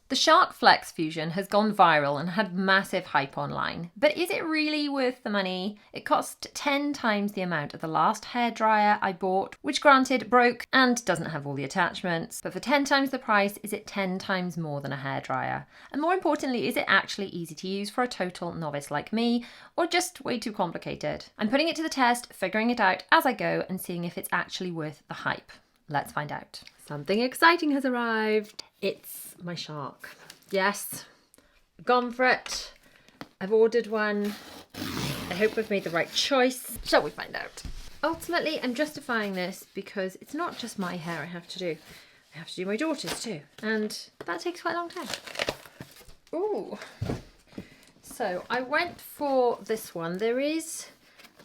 The Shark FlexFusion has gone viral and had massive hype online, but is it really worth the money? It cost 10 times the amount of the last hairdryer I bought, which granted broke and doesn't have all the attachments, but for 10 times the price, is it 10 times more than a hairdryer? And more importantly, is it actually easy to use for a total novice like me, or just way too complicated? I'm putting it to the test, figuring it out as I go and seeing if it's actually worth the hype. Let's find out. Something exciting has arrived. It's my Shark. Yes, I've gone for it. I've ordered one. I hope I've made the right choice. Shall we find out? Ultimately, I'm justifying this because it's not just my hair I have to do. I have to do my daughter's too. And that takes quite a long time. Ooh. So I went for this one. There is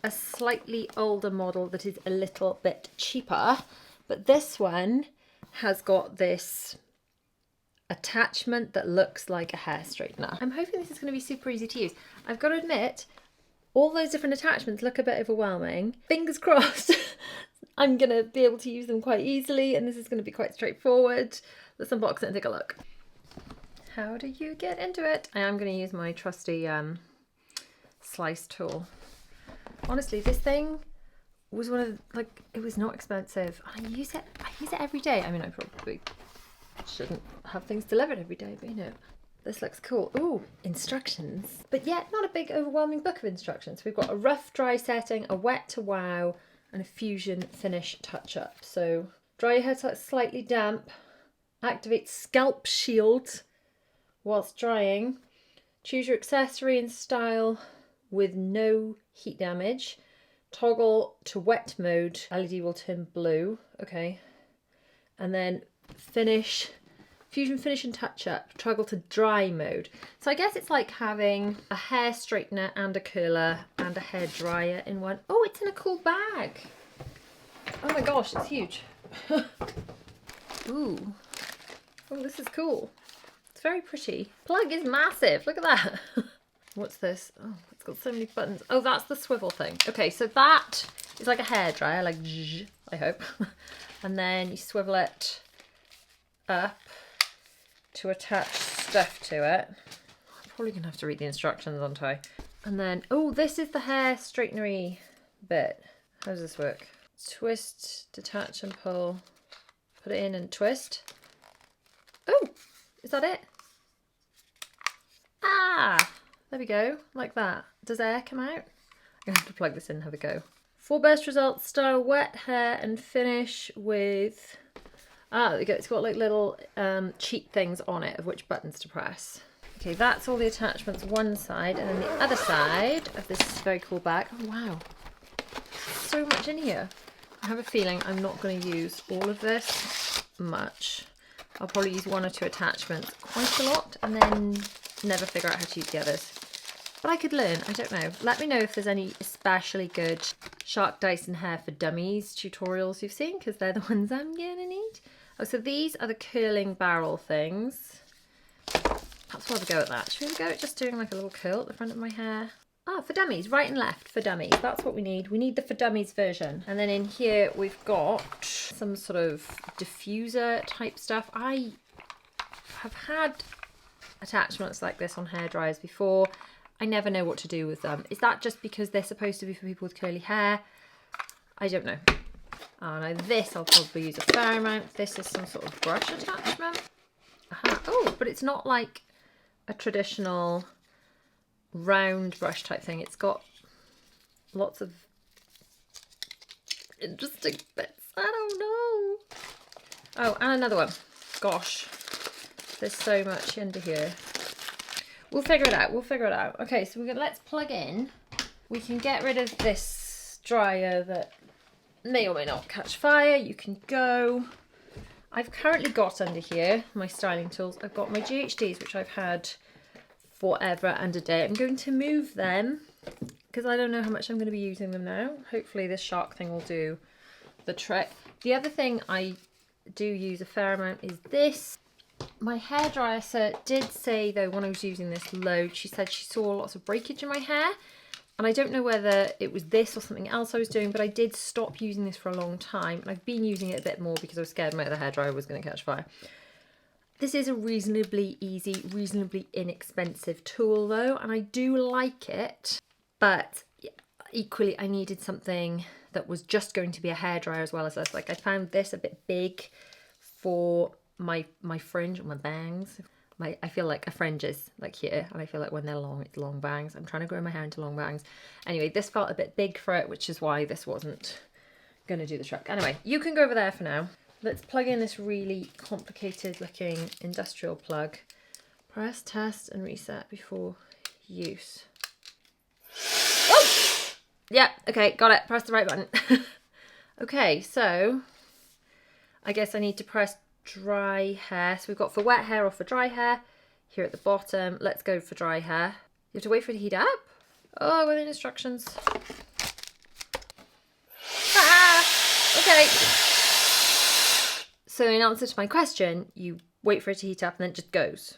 a slightly older model that is a little bit cheaper. But this one has got this attachment that looks like a hair straightener. I'm hoping this is going to be super easy to use. I've got to admit, all those different attachments look a bit overwhelming. Fingers crossed, I'm going to be able to use them quite easily and this is going to be quite straightforward. Let's unbox it and take a look. How do you get into it? I am going to use my trusty slice tool. Honestly, this thing was one of the, it was not expensive. I use it every day. I mean, I probably shouldn't have things delivered every day, but you know, this looks cool. Ooh, instructions. But yeah, not a big overwhelming book of instructions. We've got a rough dry setting, a wet to wow, and a fusion finish touch up. So dry your hair till it's slightly damp, activate scalp shield whilst drying, choose your accessory and style with no heat damage, toggle to wet mode, LED will turn blue, okay, and then fusion finish and touch up, toggle to dry mode. So I guess it's like having a hair straightener and a curler and a hair dryer in one. Oh, it's in a cool bag. Oh my gosh, it's huge. Ooh, oh, this is cool. It's very pretty. Plug is massive, look at that. What's this? Oh, it's got so many buttons. Oh, that's the swivel thing. Okay, so that is like a hairdryer, like zzz, I hope. And then you swivel it up to attach stuff to it. I'm probably gonna have to read the instructions, aren't I? And then, oh, this is the hair straightenery bit. How does this work? Twist, detach and pull. Put it in and twist. Oh, is that it? Ah! There we go, like that. Does air come out? I'm gonna have to plug this in and have a go. For best results, style wet hair and finish with, there we go. It's got like little cheat things on it of which buttons to press. Okay, that's all the attachments one side, and then the other side of this very cool bag. Oh wow, so much in here. I have a feeling I'm not going to use all of this much. I'll probably use one or two attachments quite a lot and then never figure out how to use the others. But I could learn, I don't know. Let me know if there's any especially good Shark Dyson Hair for Dummies tutorials you've seen, because they're the ones I'm gonna need. Oh, so these are the curling barrel things. Perhaps we'll have a go at that. Should we have a go at just doing like a little curl at the front of my hair? Ah, for dummies, right and left for dummies. That's what we need. We need the for dummies version. And then in here we've got some sort of diffuser type stuff. I have had attachments like this on hairdryers before. I never know what to do with them. Is that just because they're supposed to be for people with curly hair? I don't know. Oh no, this I'll probably use a fair amount. This is some sort of brush attachment. Aha. Oh, but it's not like a traditional round brush type thing. It's got lots of interesting bits. I don't know. Oh, and another one. Gosh, there's so much under here. We'll figure it out. We'll figure it out. Okay, so let's plug in. We can get rid of this dryer that may or may not catch fire. You can go. I've currently got under here my styling tools. I've got my GHDs, which I've had forever and a day. I'm going to move them because I don't know how much I'm going to be using them now. Hopefully this Shark thing will do the trick. The other thing I do use a fair amount is this. My hairdresser did say though when I was using this load, she said she saw lots of breakage in my hair. And I don't know whether it was this or something else I was doing, but I did stop using this for a long time. And I've been using it a bit more because I was scared my other hairdryer was going to catch fire. This is a reasonably easy, reasonably inexpensive tool though, and I do like it, but equally I needed something that was just going to be a hairdryer as well as this. Like I found this a bit big for my fringe, my bangs. I feel like a fringe is like here, and I feel like when they're long, it's long bangs. I'm trying to grow my hair into long bangs. Anyway, this felt a bit big for it, which is why this wasn't gonna do the trick. Anyway, you can go over there for now. Let's plug in this really complicated looking industrial plug. Press, test and reset before use. Oh! Yeah, okay, got it. Press the right button. Okay, so I guess I need to press dry hair. So we've got for wet hair or for dry hair here at the bottom. Let's go for dry hair. You have to wait for it to heat up. Oh, with the instructions. Ah, okay. So in answer to my question, you wait for it to heat up and then it just goes.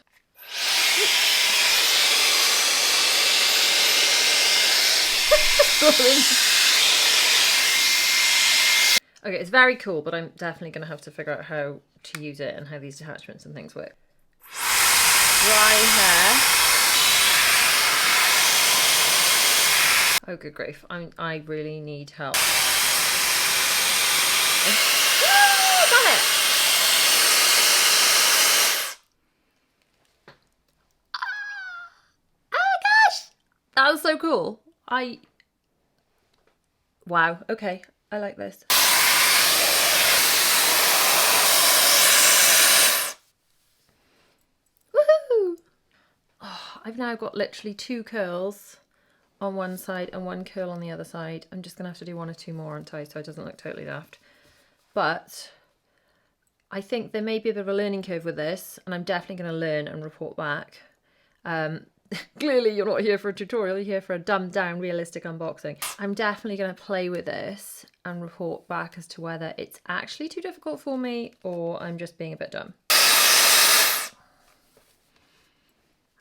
Okay, it's very cool, but I'm definitely going to have to figure out how to use it and how these attachments and things work. Dry hair. Oh, good grief. I really need help. Oh, got it! Oh my gosh! That was so cool. Wow, okay. I like this. Woohoo! Oh, I've now got literally 2 curls on one side and 1 curl on the other side. I'm just gonna have to do 1 or 2 more, aren't I, so it doesn't look totally daft. But I think there may be a bit of a learning curve with this, and I'm definitely gonna learn and report back. Clearly you're not here for a tutorial, you're here for a dumbed down realistic unboxing. I'm definitely going to play with this and report back as to whether it's actually too difficult for me or I'm just being a bit dumb.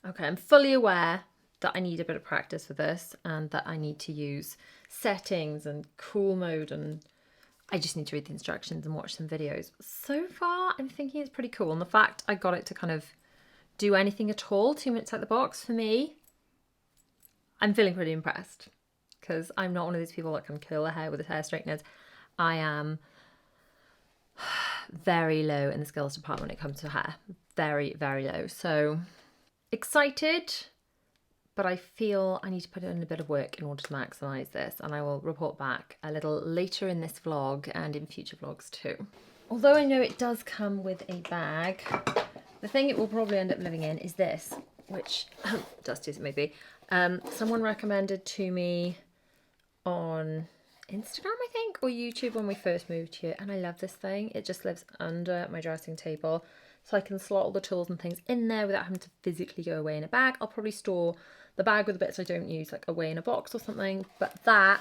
Okay, I'm fully aware that I need a bit of practice for this and that I need to use settings and cool mode, and I just need to read the instructions and watch some videos. So far I'm thinking it's pretty cool, and the fact I got it to kind of do anything at all 2 minutes out the box, for me, I'm feeling pretty impressed, because I'm not one of these people that can curl their hair with hair straighteners. I am very low in the skills department when it comes to hair. Very, very low. So excited, but I feel I need to put in a bit of work in order to maximise this, and I will report back a little later in this vlog and in future vlogs too. Although I know it does come with a bag, the thing it will probably end up living in is this, which, dusty as it may be, someone recommended to me on Instagram, I think, or YouTube when we first moved here, and I love this thing. It just lives under my dressing table, so I can slot all the tools and things in there without having to physically go away in a bag. I'll probably store the bag with the bits I don't use, like away in a box or something, but that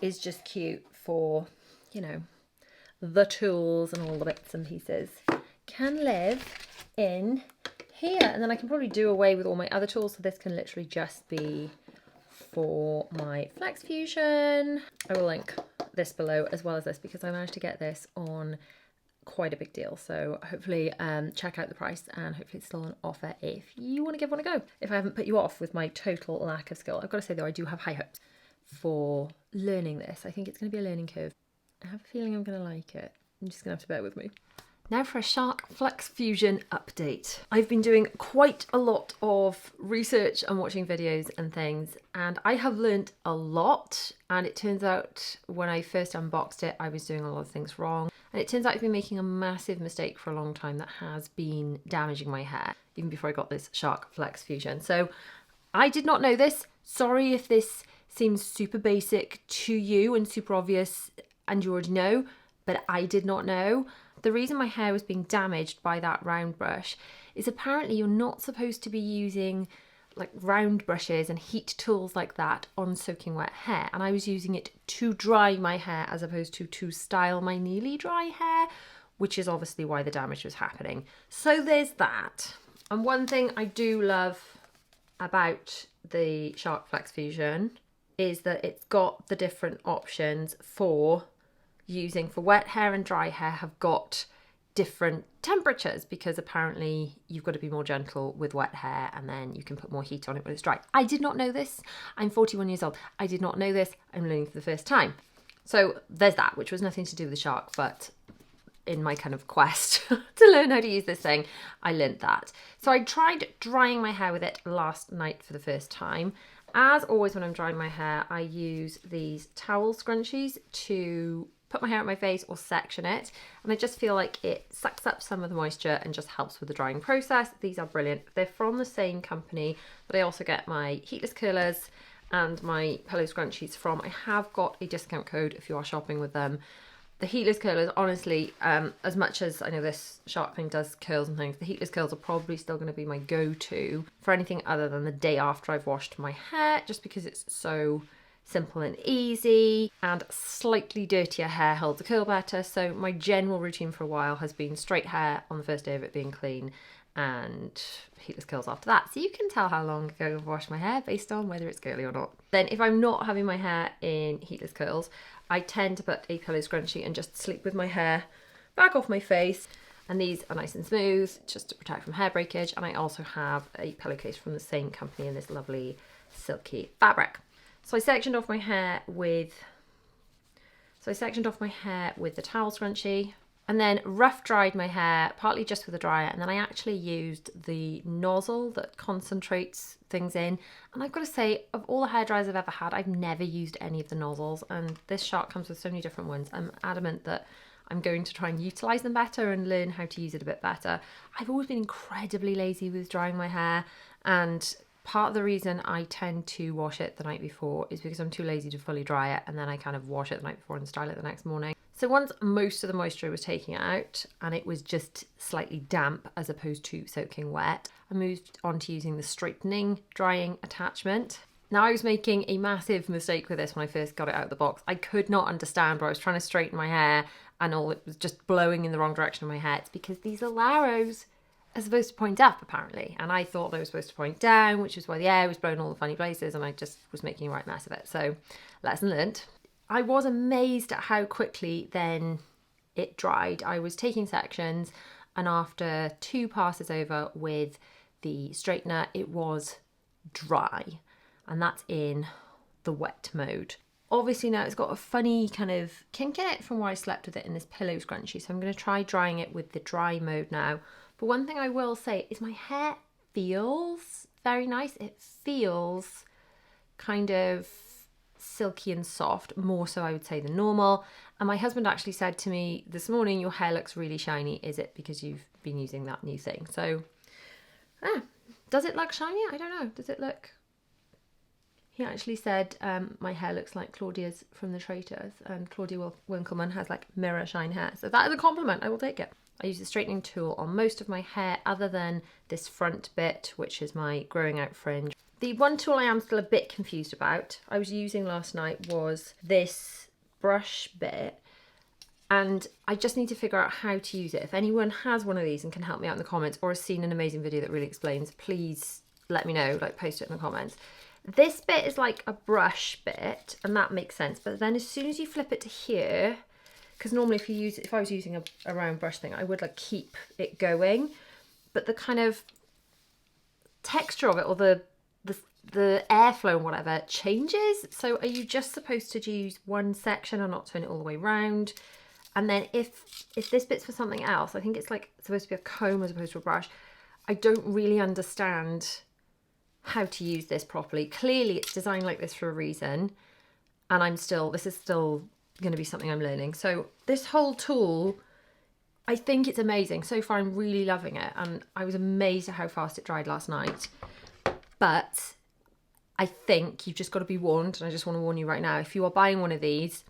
is just cute for, you know, the tools and all the bits and pieces. Can live in here, and then I can probably do away with all my other tools, so this can literally just be for my FlexFusion. I will link this below as well as this, because I managed to get this on quite a big deal, so hopefully check out the price, and hopefully it's still on offer if you want to give one a go. If I haven't put you off with my total lack of skill. I've got to say though, I do have high hopes for learning this. I think it's going to be a learning curve. I have a feeling I'm going to like it. I'm just going to have to bear with me. Now for a Shark FlexFusion update. I've been doing quite a lot of research and watching videos and things, and I have learned a lot, and it turns out when I first unboxed it I was doing a lot of things wrong, and it turns out I've been making a massive mistake for a long time that has been damaging my hair even before I got this Shark FlexFusion. So I did not know this. Sorry if this seems super basic to you and super obvious and you already know, but I did not know. The reason my hair was being damaged by that round brush is apparently you're not supposed to be using like round brushes and heat tools like that on soaking wet hair, and I was using it to dry my hair as opposed to style my nearly dry hair, which is obviously why the damage was happening. So there's that. And one thing I do love about the Shark FlexFusion is that it's got the different options for using for wet hair and dry hair, have got different temperatures, because apparently you've got to be more gentle with wet hair and then you can put more heat on it when it's dry. I did not know this. I'm 41 years old. I did not know this. I'm learning for the first time. So there's that, which was nothing to do with the shark, but in my kind of quest to learn how to use this thing, I learned that. So I tried drying my hair with it last night for the first time. As always, when I'm drying my hair, I use these towel scrunchies to put my hair on my face or section it, and I just feel like it sucks up some of the moisture and just helps with the drying process. These are brilliant. They're from the same company that I also get my heatless curlers and my pillow scrunchies from. I have got a discount code if you are shopping with them. The heatless curlers, honestly, as much as I know this shark thing does curls and things, the heatless curls are probably still going to be my go-to for anything other than the day after I've washed my hair, just because it's so simple and easy, and slightly dirtier hair holds a curl better. So my general routine for a while has been straight hair on the first day of it being clean and heatless curls after that. So you can tell how long ago I've washed my hair based on whether it's curly or not. Then if I'm not having my hair in heatless curls, I tend to put a pillow scrunchie and just sleep with my hair back off my face. And these are nice and smooth, just to protect from hair breakage. And I also have a pillowcase from the same company in this lovely silky fabric. So I sectioned off my hair with the towel scrunchie, and then rough dried my hair, partly just with a dryer, and then I actually used the nozzle that concentrates things in. And I've got to say, of all the hair dryers I've ever had, I've never used any of the nozzles, and this shark comes with so many different ones. I'm adamant that I'm going to try and utilise them better and learn how to use it a bit better. I've always been incredibly lazy with drying my hair, and part of the reason I tend to wash it the night before is because I'm too lazy to fully dry it, and then I kind of wash it the night before and style it the next morning. So once most of the moisture was taken out and it was just slightly damp as opposed to soaking wet, I moved on to using the straightening drying attachment. Now, I was making a massive mistake with this when I first got it out of the box. I could not understand where I was trying to straighten my hair and all, it was just blowing in the wrong direction of my hair. It's because these little arrows are supposed to point up, apparently, and I thought they were supposed to point down, which is why the air was blowing all the funny places, and I just was making a right mess of it. So lesson learned. I was amazed at how quickly then it dried. I was taking sections, and after 2 passes over with the straightener, it was dry, and that's in the wet mode. Obviously now it's got a funny kind of kink in it from where I slept with it in this pillow scrunchie, so I'm going to try drying it with the dry mode now. But one thing I will say is my hair feels very nice. It feels kind of silky and soft, more so I would say than normal. And my husband actually said to me this morning, your hair looks really shiny. Is it because you've been using that new thing? So, does it look shiny? I don't know. Does it look... He actually said my hair looks like Claudia's from the Traitors, and Claudia Winkleman has like mirror shine hair. So that is a compliment. I will take it. I use the straightening tool on most of my hair other than this front bit, which is my growing out fringe. The one tool I am still a bit confused about, I was using last night, was this brush bit, and I just need to figure out how to use it. If anyone has one of these and can help me out in the comments, or has seen an amazing video that really explains, please let me know, like post it in the comments. This bit is like a brush bit, and that makes sense, but then as soon as you flip it to here, because normally if I was using a round brush thing, I would like keep it going, but the kind of texture of it, or the airflow and whatever, changes. So are you just supposed to use one section and not turn it all the way around? And then if this bit's for something else, I think it's like supposed to be a comb as opposed to a brush. I don't really understand how to use this properly. Clearly it's designed like this for a reason, and this is still going to be something I'm learning. So this whole tool, I think it's amazing. So far I'm really loving it, and I was amazed at how fast it dried last night. But I think you've just got to be warned, and I just want to warn you right now, if you are buying one of these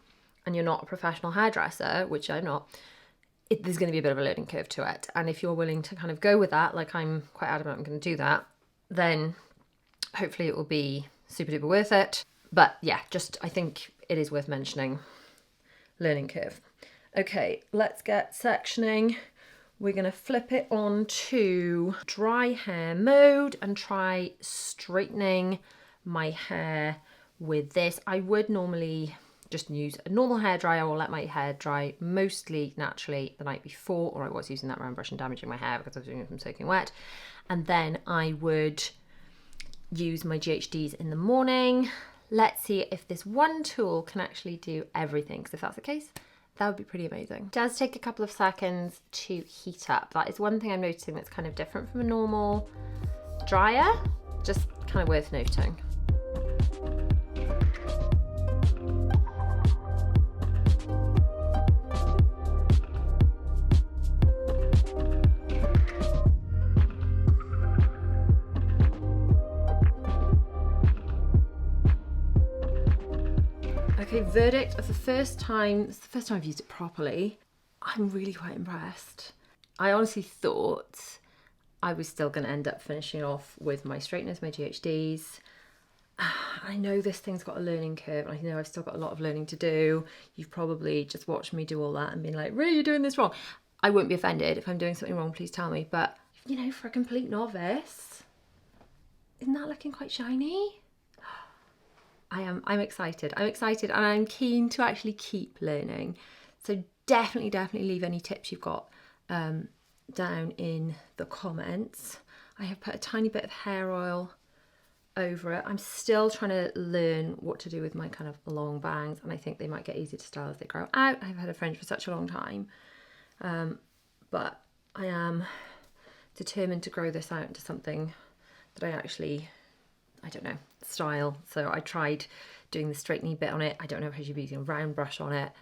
and you're not a professional hairdresser, which I'm not, there's going to be a bit of a learning curve to it. And if you're willing to kind of go with that, like I'm quite adamant I'm going to do that, then hopefully it will be super duper worth it. But yeah, I think it is worth mentioning. Learning curve. Okay, let's get sectioning. We're going to flip it on to dry hair mode and try straightening my hair with this. I would normally just use a normal hairdryer or let my hair dry mostly naturally the night before, or I was using that round brush and damaging my hair because I was doing it from soaking wet. And then I would use my GHDs in the morning. Let's see if this one tool can actually do everything, because if that's the case, that would be pretty amazing. It does take a couple of seconds to heat up. That is one thing I'm noticing that's kind of different from a normal dryer, just kind of worth noting. Okay, verdict of the first time, it's the first time I've used it properly. I'm really quite impressed. I honestly thought I was still going to end up finishing off with my straighteners, my GHDs. I know this thing's got a learning curve, and I know I've still got a lot of learning to do. You've probably just watched me do all that and been like, really, you're doing this wrong. I won't be offended. If I'm doing something wrong, please tell me. But, you know, for a complete novice, isn't that looking quite shiny? I'm excited. I'm excited, and I'm keen to actually keep learning. So definitely leave any tips you've got down in the comments. I have put a tiny bit of hair oil over it. I'm still trying to learn what to do with my kind of long bangs, and I think they might get easier to style as they grow out. I've had a fringe for such a long time, but I am determined to grow this out into something that I actually, I don't know, style. So I tried doing the straightening bit on it. I don't know if I should be using a round brush on it.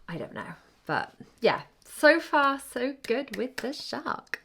I don't know. But yeah, so far so good with the shark.